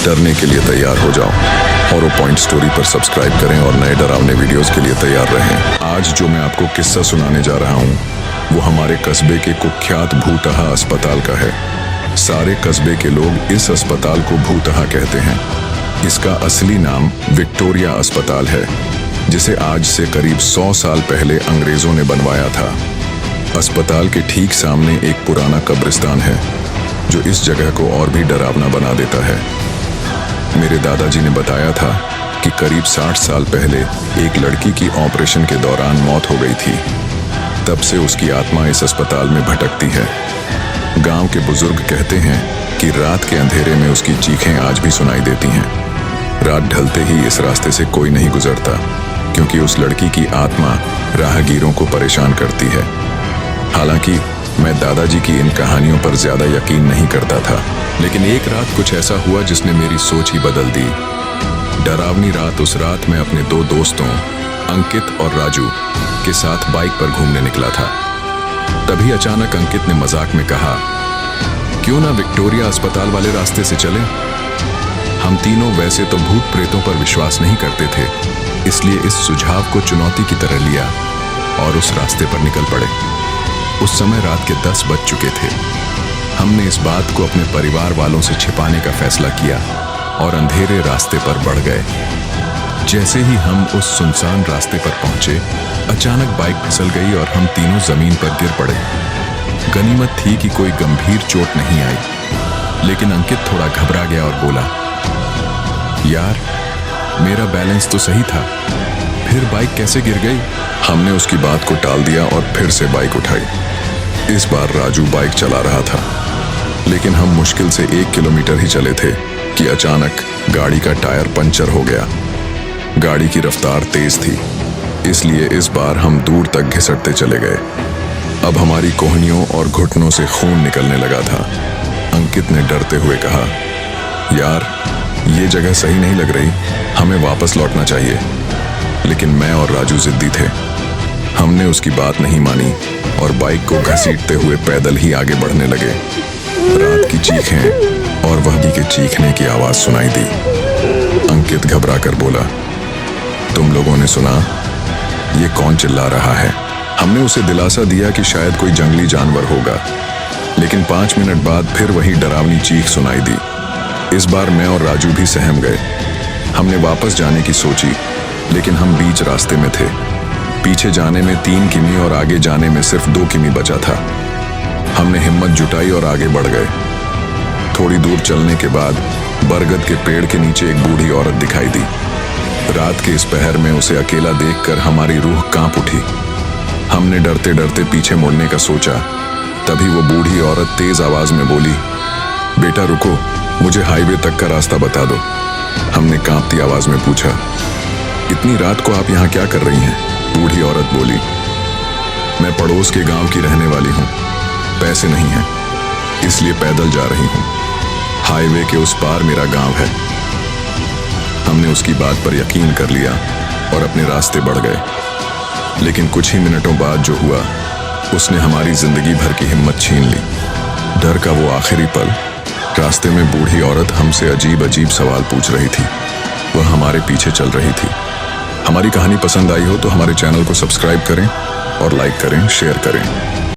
डरने के लिए तैयार हो जाओ। हॉरर पॉइंट स्टोरी पर सब्सक्राइब करें और नए डरावने वीडियोस के लिए तैयार रहें। आज जो मैं आपको किस्सा सुनाने जा रहा हूँ वो हमारे कस्बे के कुख्यात भूतहा अस्पताल का है। सारे कस्बे के लोग इस अस्पताल को भूतहा कहते हैं। इसका असली नाम विक्टोरिया अस्पताल है, जिसे आज से करीब 100 साल पहले अंग्रेजों ने बनवाया था। अस्पताल के ठीक सामने एक पुराना कब्रिस्तान है जो इस जगह को और भी डरावना बना देता है। मेरे दादाजी ने बताया था कि करीब 60 साल पहले एक लड़की की ऑपरेशन के दौरान मौत हो गई थी। तब से उसकी आत्मा इस अस्पताल में भटकती है। गांव के बुजुर्ग कहते हैं कि रात के अंधेरे में उसकी चीखें आज भी सुनाई देती हैं। रात ढलते ही इस रास्ते से कोई नहीं गुजरता, क्योंकि उस लड़की की आत्मा राहगीरों को परेशान करती है। हालांकि मैं दादाजी की इन कहानियों पर ज्यादा यकीन नहीं करता था, लेकिन एक रात कुछ ऐसा हुआ जिसने मेरी सोच ही बदल दी। डरावनी रात, उस रात मैं अपने 2 दोस्तों अंकित और राजू के साथ बाइक पर घूमने निकला था। तभी अचानक अंकित ने मजाक में कहा, क्यों ना विक्टोरिया अस्पताल वाले रास्ते से चलें? हम तीनों वैसे तो भूत प्रेतों पर विश्वास नहीं करते थे, इसलिए इस सुझाव को चुनौती की तरह लिया और उस रास्ते पर निकल पड़े। उस समय रात के 10 बज चुके थे। हमने इस बात को अपने परिवार वालों से छिपाने का फैसला किया और अंधेरे रास्ते पर बढ़ गए। जैसे ही हम उस सुनसान रास्ते पर पहुंचे, अचानक बाइक फिसल गई और हम तीनों जमीन पर गिर पड़े। गनीमत थी कि कोई गंभीर चोट नहीं आई, लेकिन अंकित थोड़ा घबरा गया और बोला, यार, मेरा बैलेंस तो सही था, फिर बाइक कैसे गिर गई? हमने उसकी बात को टाल दिया और फिर से बाइक उठाई। इस बार राजू बाइक चला रहा था, लेकिन हम मुश्किल से 1 किलोमीटर ही चले थे कि अचानक गाड़ी का टायर पंचर हो गया। गाड़ी की रफ्तार तेज थी, इसलिए इस बार हम दूर तक घिसटते चले गए। अब हमारी कोहनियों और घुटनों से खून निकलने लगा था। अंकित ने डरते हुए कहा, यार, ये जगह सही नहीं लग रही, हमें वापस लौटना चाहिए। लेकिन मैं और राजू जिद्दी थे। हमने उसकी बात नहीं मानी और बाइक को घसीटते हुए पैदल ही आगे बढ़ने लगे। रात की चीखें और वहगी के चीखने की आवाज सुनाई दी। अंकित घबरा कर बोला, तुम लोगों ने सुना? ये कौन चिल्ला रहा है? हमने उसे दिलासा दिया कि शायद कोई जंगली जानवर होगा, लेकिन 5 मिनट बाद फिर वही डरावनी चीख सुनाई दी। इस बार मैं और राजू भी सहम गए। हमने वापस जाने की सोची, लेकिन हम बीच रास्ते में थे। पीछे जाने में 3 किमी और आगे जाने में सिर्फ 2 किमी बचा था। हमने हिम्मत जुटाई और आगे बढ़ गए। थोड़ी दूर चलने के बाद बरगद के पेड़ के नीचे एक बूढ़ी औरत दिखाई दी। रात के इस पहर में उसे अकेला देखकर हमारी रूह कांप उठी। हमने डरते डरते पीछे मुड़ने का सोचा, तभी वो बूढ़ी औरत तेज आवाज में बोली, बेटा रुको, मुझे हाईवे तक का रास्ता बता दो। हमने कांपती आवाज में पूछा, इतनी रात को आप यहाँ क्या कर रही हैं? बूढ़ी औरत बोली, मैं पड़ोस के गांव की रहने वाली हूँ, पैसे नहीं हैं, इसलिए पैदल जा रही हूँ। हाईवे के उस पार मेरा गांव है। हमने उसकी बात पर यकीन कर लिया और अपने रास्ते बढ़ गए। लेकिन कुछ ही मिनटों बाद जो हुआ, उसने हमारी जिंदगी भर की हिम्मत छीन ली। डर का वो आखिरी पल, रास्ते में बूढ़ी औरत हमसे अजीब अजीब सवाल पूछ रही थी। वह हमारे पीछे चल रही थी। हमारी कहानी पसंद आई हो तो हमारे चैनल को सब्सक्राइब करें और लाइक करें, शेयर करें।